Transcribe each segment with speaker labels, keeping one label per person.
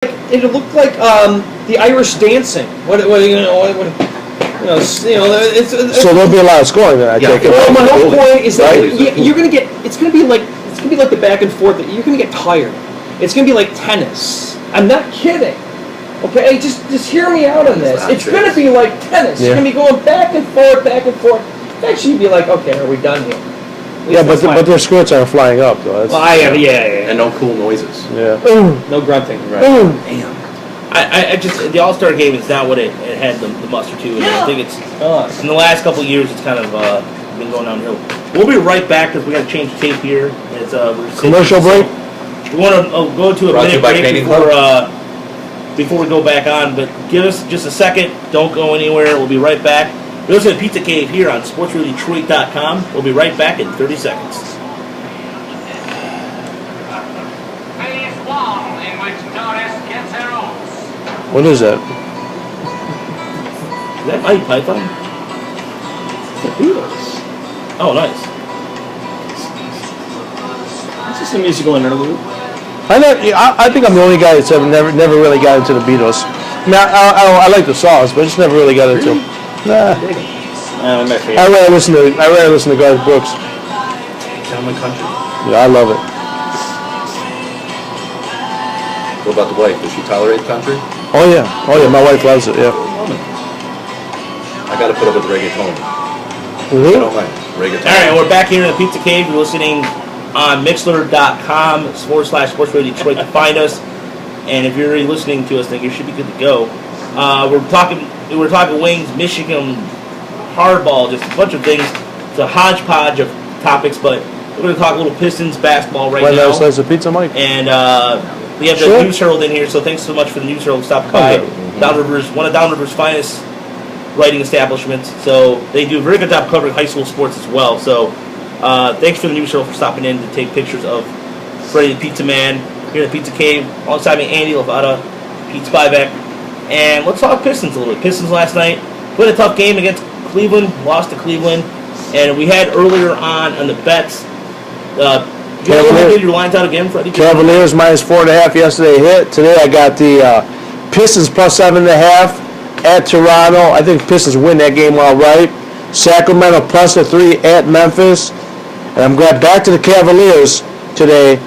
Speaker 1: It looked like the Irish dancing. It's
Speaker 2: so there'll be a lot of scoring then, I take it.
Speaker 1: Well, my whole point is that you're going to get. It's going to be like the back and forth. You're going to get tired. It's going to be like tennis. I'm not kidding. Okay, just hear me out on this. It's going to be like tennis. You're going to be going back and forth, back and forth. Eventually, you'll be like, okay, are we done here?
Speaker 2: Yeah, but their skirts aren't flying up though.
Speaker 1: Yeah.
Speaker 3: And no cool noises.
Speaker 2: Yeah.
Speaker 1: No grunting.
Speaker 3: Right.
Speaker 1: Damn.
Speaker 4: I just the All-Star game is not what it had the muster to, and I think it's in the last couple of years it's kind of been going downhill. We'll be right back because we got to change tape here. It's
Speaker 2: commercial break.
Speaker 4: We want to go to a minute break before we go back on, but give us just a second. Don't go anywhere. We'll be right back. You're listening to Pizza Cave here on SportsRadioDetroit.com. We'll be right back in 30 seconds.
Speaker 2: What is that?
Speaker 4: Is that Mike Python?
Speaker 1: The Beatles.
Speaker 4: Oh, nice.
Speaker 1: It's just a musical interlude.
Speaker 2: I think I'm the only guy that's never really got into the Beatles. I mean, I like the songs, but I just never really got into them. Nah. I rather listen to Garth Brooks.
Speaker 3: Gentleman Country.
Speaker 2: Yeah, I love it.
Speaker 3: What about the wife? Does she tolerate country?
Speaker 2: Oh yeah, my wife loves it. Yeah.
Speaker 3: I got to put up with reggaeton.
Speaker 2: Really?
Speaker 3: I don't mind reggaeton.
Speaker 4: All right, we're back here in the Pizza Cave. You're listening on Mixler.com/SportsRadioDetroit to find us. And if you're already listening to us, then you should be good to go. We're talking wings, Michigan, hardball, just a bunch of things. It's a hodgepodge of topics, but we're going to talk a little Pistons basketball right now.
Speaker 2: Slice of pizza, Mike.
Speaker 4: And we have the News Herald in here, so thanks so much for the News Herald stopping by. Downriver's, one of Downriver's finest writing establishments. So they do a very good job covering high school sports as well. So thanks for the News Herald for stopping in to take pictures of Fredi the PizzaMan here at the Pizza Cave. Alongside me, Andy Levada, Pete Spivak. And let's talk Pistons a little bit. Pistons last night played a tough game against Cleveland, lost to Cleveland. And we had earlier on the bets. You want to get your lines out again, Fredi?
Speaker 2: Cavaliers -4.5 yesterday hit. Today I got the Pistons +7.5 at Toronto. I think Pistons win that game all right. Sacramento +3 at Memphis. And I'm going back to the Cavaliers today.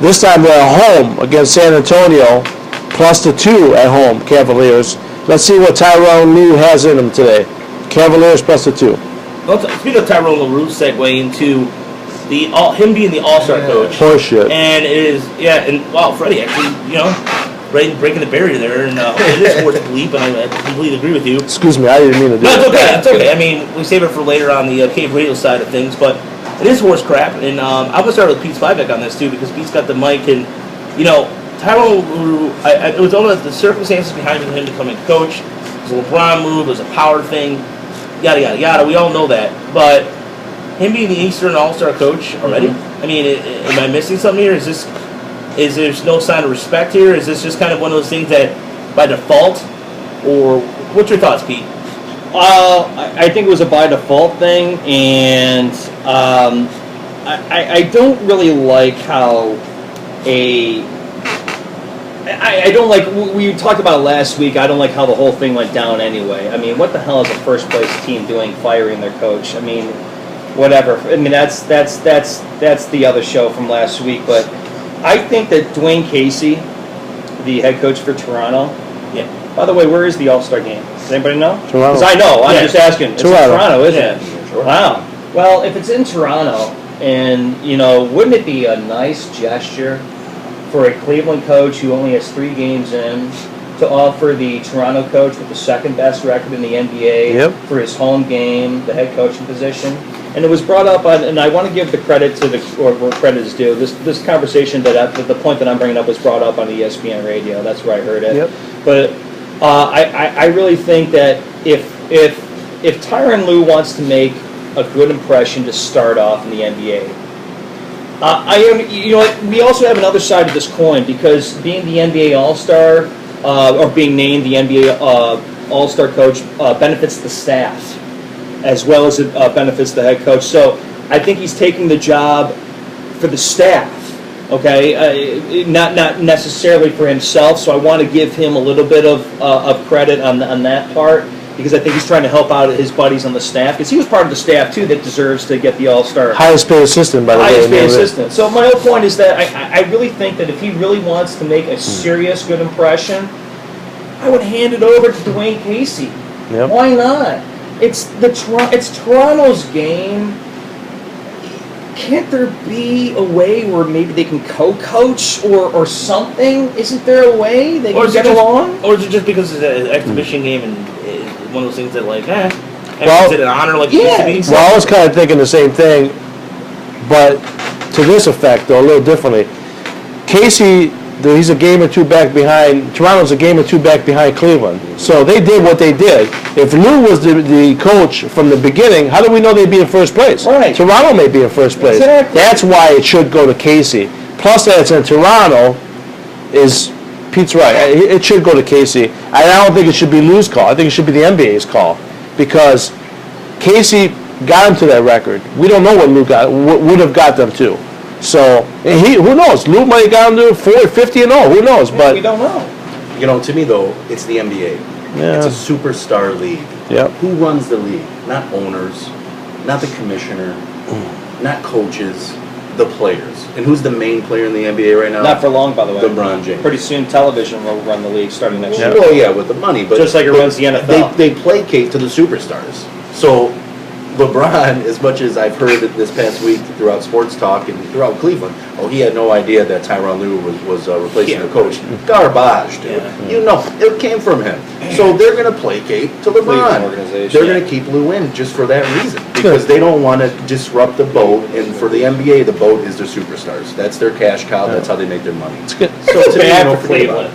Speaker 2: This time they're at home against San Antonio, +2 at home, Cavaliers. Let's see what Tyrone Lue has in him today. Cavaliers +2.
Speaker 4: Well, speaking of Tyrone Lue, segue into him being the All-Star coach.
Speaker 2: Horseshit.
Speaker 4: And it is, and wow, Fredi actually, breaking the barrier there, and it is worth a bleep, and I completely agree with you.
Speaker 2: Excuse me, I didn't mean to do
Speaker 4: that. No,
Speaker 2: that.
Speaker 4: It's okay. I mean, we save it for later on the Cave Radio side of things, but it is horse crap, and I'm going to start with Pete Spivak on this, too, because Pete's got the mic, and, Tyrone Lue, it was all the circumstances behind him becoming coach. It was a LeBron move, it was a power thing, yada, yada, yada. We all know that, but him being the Eastern All-Star coach already, I mean, am I missing something here? Is there no sign of respect here? Is this just kind of one of those things that by default, or what's your thoughts, Pete?
Speaker 1: I think it was a by default thing, and I don't really like how I don't like, we talked about it last week, I don't like how the whole thing went down anyway. I mean, what the hell is a first place team doing firing their coach? I mean, whatever. I mean, that's the other show from last week, but I think that Dwayne Casey, the head coach for Toronto, by the way, where is the All-Star game? Does anybody know?
Speaker 2: Toronto.
Speaker 1: Because I know, I'm just asking. It's
Speaker 2: Toronto.
Speaker 1: in Toronto, isn't it?
Speaker 3: Sure.
Speaker 1: Wow. Well, if it's in Toronto, and, wouldn't it be a nice gesture for a Cleveland coach who only has 3 games in to offer the Toronto coach with the second best record in the NBA for his home game, the head coaching position? And it was brought up on, and I want to give the credit to where credit is due. This conversation the point that I'm bringing up was brought up on the ESPN radio. That's where I heard it. But I really think that if Tyronn Lue wants to make a good impression to start off in the NBA, we also have another side of this coin, because being the NBA All-Star or being named the NBA All-Star coach benefits the staff as well as it benefits the head coach. So I think he's taking the job for the staff Okay, not necessarily for himself. So I want to give him a little bit of credit on that part, because I think he's trying to help out his buddies on the staff, because he was part of the staff too that deserves to get the All-Star.
Speaker 2: Highest paid assistant, by the way.
Speaker 1: Highest paid assistant. So my whole point is that I really think that if he really wants to make a serious good impression, I would hand it over to Dwayne Casey.
Speaker 2: Yep.
Speaker 1: Why not? It's Toronto's game. Can't there be a way where maybe they can co-coach or something? Isn't there a way they can get along?
Speaker 4: Or is it just because it's an exhibition game and it's one of those things that like,
Speaker 2: Well,
Speaker 4: is it an honor like it used to be?
Speaker 2: Well, I was kind of thinking the same thing, but to this effect, though, a little differently. Casey, he's a game or two back behind. Toronto's a game or two back behind Cleveland. So they did what they did. If Lou was the coach from the beginning, how do we know they'd be in first place?
Speaker 1: Right.
Speaker 2: Toronto may be in first place.
Speaker 1: Exactly.
Speaker 2: That's why it should go to Casey. Plus that it's in Toronto is, Pete's right. It should go to Casey. I don't think it should be Lou's call. I think it should be the NBA's call, because Casey got him to that record. We don't know what Lou would have got them to. So who knows? Lou might have gotten to 50 and all. Who knows? But
Speaker 1: we don't know.
Speaker 3: You know, to me though, it's the NBA.
Speaker 2: Yeah.
Speaker 3: It's a superstar league.
Speaker 2: Yep.
Speaker 3: Who runs the league? Not owners, not the commissioner, not coaches, the players. And who's the main player in the NBA right now?
Speaker 1: Not for long, by the way.
Speaker 3: LeBron James.
Speaker 1: Pretty soon, television will run the league starting next year.
Speaker 3: Well, yeah, with the money, but
Speaker 1: Just like it runs the NFL.
Speaker 3: They placate to the superstars. So LeBron, as much as I've heard it this past week throughout sports talk and throughout Cleveland, he had no idea that Tyronn Lue was replacing the coach. Garbage, dude.
Speaker 4: Yeah.
Speaker 3: You know, it came from him. So they're going to placate to LeBron.
Speaker 1: Cleveland organization.
Speaker 3: They're going to keep Lue in just for that reason, because they don't want to disrupt the boat. And for the NBA, the boat is their superstars. That's their cash cow. That's how they make their money.
Speaker 2: it's good.
Speaker 1: I feel bad for Cleveland.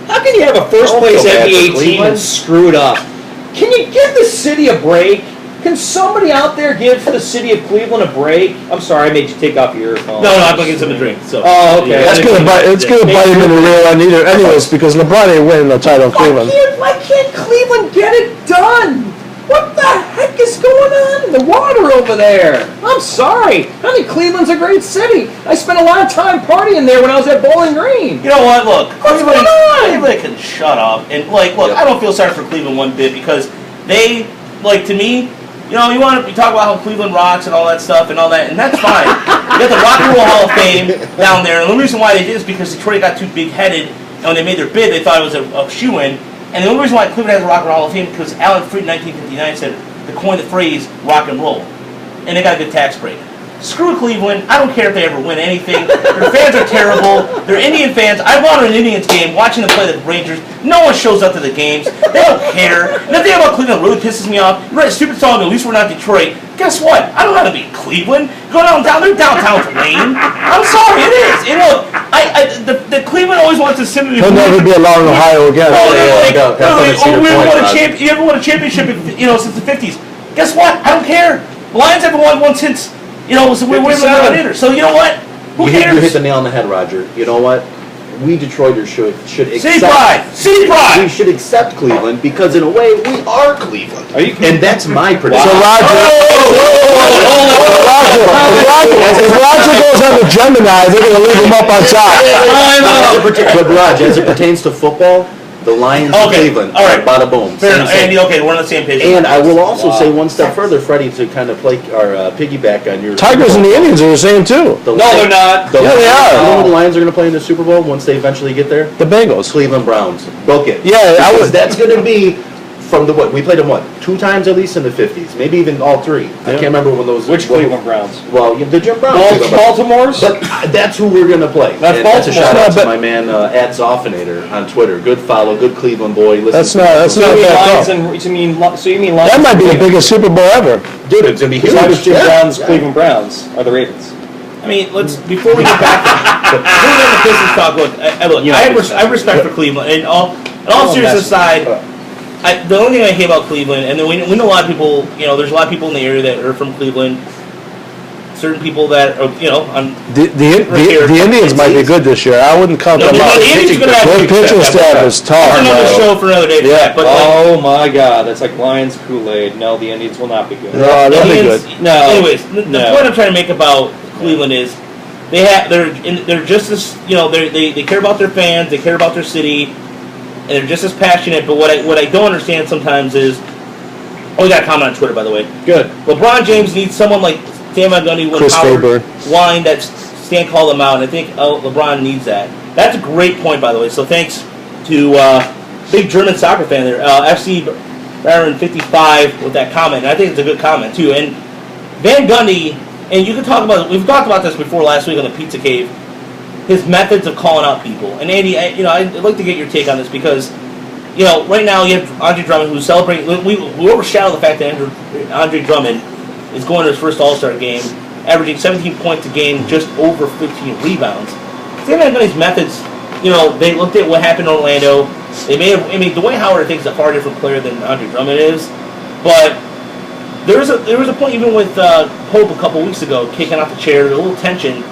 Speaker 1: How can you have a first place
Speaker 3: feel bad for
Speaker 1: NBA team
Speaker 3: Cleveland.
Speaker 1: and screwed up? Can you give the city a break? Can somebody out there give the city of Cleveland a break? I'm sorry, I made you take off your earphones.
Speaker 4: No, I'm going to get something to drink. So.
Speaker 1: Oh, okay.
Speaker 2: It's gonna bite him in the rear end either, anyways, because LeBron ain't winning the title in Cleveland.
Speaker 1: Why can't Cleveland get it done? What the heck is going on in the water over there? I'm sorry. I mean, Cleveland's a great city. I spent a lot of time partying there when I was at Bowling Green.
Speaker 4: You know what? Look,
Speaker 1: What's going on?
Speaker 4: Cleveland can shut up. And look, I don't feel sorry for Cleveland one bit, because they, to me, you talk about how Cleveland rocks and all that stuff and all that, and that's fine. You got the Rock and Roll Hall of Fame down there, and the reason why they did is because Detroit got too big-headed, and when they made their bid, they thought it was a shoe-in. And the only reason why Cleveland has the Rock and Roll Hall of Fame is because Alan Fredi in 1959 said to coin the phrase rock and roll, and they got a good tax break. Screw Cleveland. I don't care if they ever win anything. Their fans are terrible. They're Indian fans. I went to an Indians game watching them play the Rangers. No one shows up to the games. They don't care. And the thing about Cleveland really pisses me off. You write a stupid song, at least we're not Detroit. Guess what? I don't know how to beat Cleveland. Go down. Their downtown's lame. I'm sorry, it is. And look, the Cleveland always wants to send me.
Speaker 2: He'll never be allowed in Ohio again.
Speaker 4: You ever won a championship, since the 50s. Guess what? I don't care. The Lions haven't won one since. So we're later. So you know what? Who cares?
Speaker 3: You hit the nail on the head, Roger. You know what? We Detroiters should accept.
Speaker 4: City pride.
Speaker 3: We should accept Cleveland, because in a way we are Cleveland. And that's my prediction.
Speaker 2: So if Roger goes on the Gemini, they're going to leave him up on top.
Speaker 3: But Roger, as it pertains to football, the Lions of Cleveland,
Speaker 4: all right,
Speaker 3: bada boom.
Speaker 4: Fair enough. Andy, okay, we're on the same page.
Speaker 3: And I will also say one step further, Freddie, to kind of play or piggyback on your
Speaker 2: Tigers and the Indians are the same too.
Speaker 1: No, they're not.
Speaker 2: Yeah, they are.
Speaker 3: You know who the Lions are going to play in the Super Bowl once they eventually get there?
Speaker 2: The Bengals.
Speaker 3: Cleveland Browns. Book it.
Speaker 2: Yeah,
Speaker 3: Because that's going to be from the what? We played them 2 times at least in the 50s, maybe even all 3. I can't remember when those.
Speaker 1: Which Cleveland Browns?
Speaker 3: Well, the Jim Browns.
Speaker 1: Baltimore's?
Speaker 3: But that's who we're going to play.
Speaker 1: That's
Speaker 3: And that's a shout out
Speaker 2: Baltimore.
Speaker 3: to my man @Zoffinator on Twitter. Good follow, good Cleveland boy.
Speaker 2: That's not a bad call.
Speaker 1: So you mean Lions?
Speaker 2: That might be the biggest Super Bowl ever.
Speaker 3: Dude, it's going to be huge.
Speaker 1: Because Jim
Speaker 3: Yeah.
Speaker 1: Brown's
Speaker 3: Yeah.
Speaker 1: Cleveland Browns are the Ravens.
Speaker 4: I mean, before we get back to the Pistons talk. Look, I have respect for Cleveland. And all seriousness aside, the only thing I hate about Cleveland, and then we know a lot of people. There's a lot of people in the area that are from Cleveland. Certain people that are, on
Speaker 2: The Indians might be good this year. I wouldn't count them out.
Speaker 4: The Indians going to have
Speaker 2: Their pitching staff is tough.
Speaker 4: That's another show for another day.
Speaker 2: Yeah.
Speaker 4: But
Speaker 1: Oh my God, that's like Lions Kool-Aid. No, the Indians will not be good.
Speaker 2: No, they'll be good.
Speaker 1: No.
Speaker 4: Anyways, the point I'm trying to make about Cleveland is they're just as they care about their fans, they care about their city, and they're just as passionate. But what I don't understand sometimes is, we got a comment on Twitter, by the way.
Speaker 1: Good.
Speaker 4: LeBron James needs someone like Stan Van Gundy when Howard whined that Stan called him out, and I think LeBron needs that. That's a great point, by the way. So thanks to big German soccer fan there, FC Baron 55 with that comment. And I think it's a good comment too. And Van Gundy, and you can talk about, we've talked about this before last week on the Pizza Cave, his methods of calling out people. And Andy, I'd like to get your take on this because, right now you have Andre Drummond who's celebrating. We overshadow the fact that Andre Drummond is going to his first All-Star game, averaging 17 points a game, just over 15 rebounds. Stan Van Gundy's methods, they looked at what happened in Orlando. They may have, Dwight Howard, I think, is a far different player than Andre Drummond is. But there was a point even with Pope a couple weeks ago, kicking off the chair, a little tension.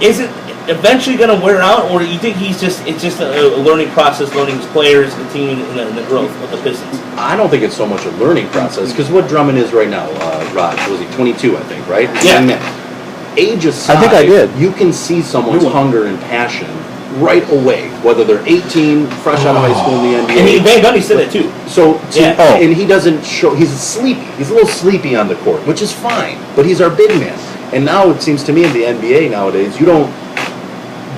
Speaker 4: Is it eventually going to wear out, or do you think it's just a learning process, learning his players, continuing in the growth of the Pistons?
Speaker 3: I don't think it's so much a learning process, because what Drummond is right now, Raj, was he 22, I think, right?
Speaker 4: Yeah.
Speaker 3: Age aside,
Speaker 2: I think I did.
Speaker 3: You can see someone's hunger and passion right away, whether they're 18, fresh out of high school in the NBA.
Speaker 4: And Van Gundy said that too.
Speaker 3: And he doesn't show, he's sleepy. He's a little sleepy on the court, which is fine, but he's our big man. And now it seems to me in the NBA nowadays, you don't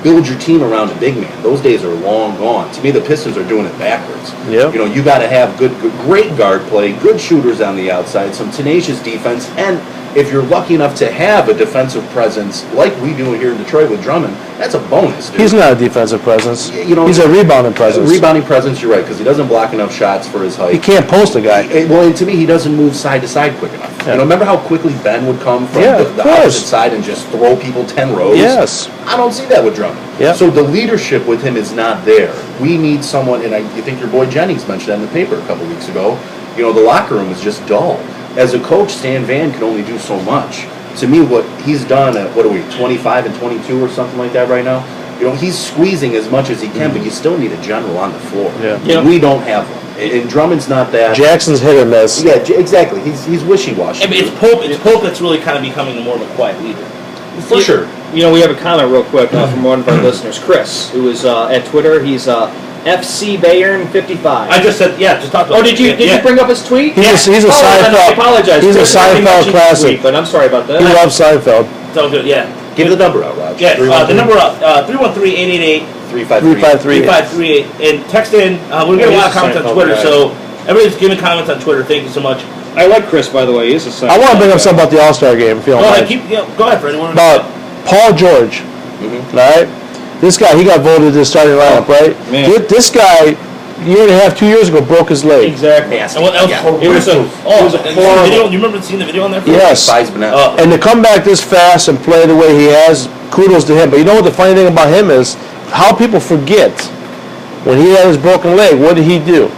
Speaker 3: build your team around a big man. Those days are long gone. To me, the Pistons are doing it backwards.
Speaker 2: Yep.
Speaker 3: You got to have great guard play, good shooters on the outside, some tenacious defense, and if you're lucky enough to have a defensive presence like we do here in Detroit with Drummond, that's a bonus, dude.
Speaker 2: He's not a defensive presence. He's a rebounding presence.
Speaker 3: Rebounding presence, you're right, because he doesn't block enough shots for his height.
Speaker 2: He can't post a guy.
Speaker 3: And to me, he doesn't move side to side quick enough.
Speaker 2: Yeah.
Speaker 3: Remember how quickly Ben would come from the opposite side and just throw people 10 rows?
Speaker 2: Yes.
Speaker 3: I don't see that with Drummond.
Speaker 2: Yep.
Speaker 3: So the leadership with him is not there. We need someone, and I think your boy Jennings mentioned that in the paper a couple weeks ago, the locker room is just dull. As a coach, Stan Van can only do so much. To me, what he's done at, 25 and 22 or something like that right now, he's squeezing as much as he can, but you still need a general on the floor.
Speaker 2: Yeah.
Speaker 3: We don't have one. And Drummond's not that.
Speaker 2: Jackson's hit or miss.
Speaker 3: Yeah, exactly. He's wishy-washy.
Speaker 4: It's Pope that's really kind of becoming more of a quiet leader.
Speaker 3: For sure.
Speaker 1: We have a comment real quick from one of our listeners, Chris, who is at Twitter. He's FC Bayern 55.
Speaker 4: I just said, just talk about.
Speaker 1: Oh, did you bring up his tweet?
Speaker 2: He's a Seinfeld.
Speaker 1: I apologize.
Speaker 2: He's a
Speaker 1: Chris already
Speaker 2: Seinfeld
Speaker 1: mentioned
Speaker 2: classic.
Speaker 1: tweet, but I'm sorry about that.
Speaker 2: He loves Seinfeld.
Speaker 4: So good, yeah.
Speaker 3: Give the number out, Raj.
Speaker 4: Yeah, the number up, 313-888-3538. And text in. We're getting a lot of comments on Twitter, so everybody's giving comments on Twitter. Thank you so much.
Speaker 1: I like Chris, by the way. He's a Seinfeld.
Speaker 2: I want to bring up something about the All-Star game, if you don't mind.
Speaker 4: Go ahead, Fredi.
Speaker 2: About Paul George, all right? This guy, he got voted to the starting lineup, right?
Speaker 1: Man.
Speaker 2: This guy, year and a half, 2 years ago, broke his leg.
Speaker 1: Exactly.
Speaker 4: It was horrible. You remember seeing the video on that?
Speaker 2: Yes. And to come back this fast and play the way he has, kudos to him. But you know what the funny thing about him is? How people forget when he had his broken leg, what did he do?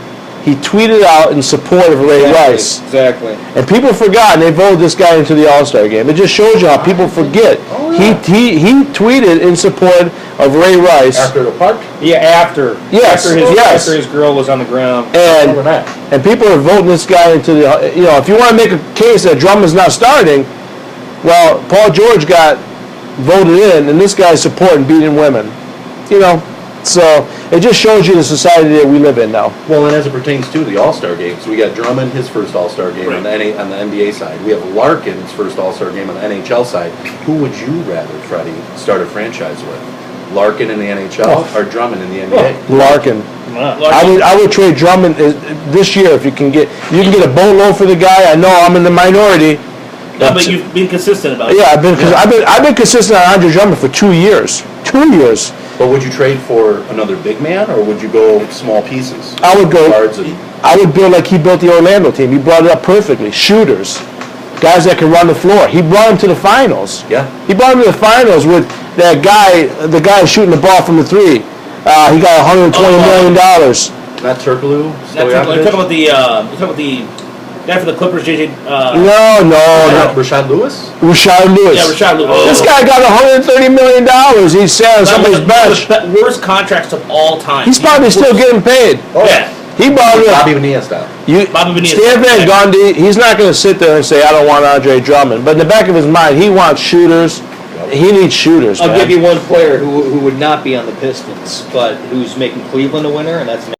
Speaker 2: He tweeted out in support of Ray Rice.
Speaker 1: Exactly.
Speaker 2: And people forgot, and they voted this guy into the All-Star game. It just shows you how people forget.
Speaker 3: Oh, yeah.
Speaker 2: He tweeted in support of Ray Rice.
Speaker 3: After the park?
Speaker 1: Yeah, after.
Speaker 2: Yes.
Speaker 1: After his girl was on the ground.
Speaker 2: And people are voting this guy into the, if you want to make a case that Drummond's not starting, well, Paul George got voted in, and this guy's supporting beating women. So it just shows you the society that we live in now.
Speaker 3: Well, and as it pertains to the All-Star games, we got Drummond, his first All-Star game on the NBA side. We have Larkin's first All-Star game on the NHL side. Who would you rather, Fredi, start a franchise with? Larkin in the NHL or Drummond in the NBA?
Speaker 2: Larkin. I would trade Drummond this year if you can get a boatload for the guy. I know I'm in the minority.
Speaker 4: No, but you've been consistent about it.
Speaker 2: Yeah, I've been consistent on Andre Drummond for 2 years. 2 years.
Speaker 3: But would you trade for another big man, or would you go small pieces?
Speaker 2: I would go.
Speaker 3: Guards and
Speaker 2: I would build like he built the Orlando team. He brought it up perfectly. Shooters, guys that can run the floor. He brought them to the finals.
Speaker 3: Yeah.
Speaker 2: He brought them to the finals with that guy, the guy shooting the ball from the three. He got $120 million.
Speaker 3: not Turkoglu.
Speaker 4: You're talking about the guy for the Clippers, JJ.
Speaker 2: No.
Speaker 3: Rashad Lewis?
Speaker 2: Rashad Lewis.
Speaker 4: Yeah, Rashad Lewis.
Speaker 2: This guy got $130 million. He's sat on somebody's bench.
Speaker 4: The worst contracts of all time.
Speaker 2: He's probably still getting paid.
Speaker 3: Oh,
Speaker 4: yeah.
Speaker 2: He bought it.
Speaker 3: Bobby Bonilla style.
Speaker 2: Stan Van Gundy, he's not going to sit there and say, I don't want Andre Drummond. But in the back of his mind, he wants shooters. he needs shooters.
Speaker 1: I'll
Speaker 2: man.
Speaker 1: give you one player who would not be on the Pistons, but who's making Cleveland a winner, and that's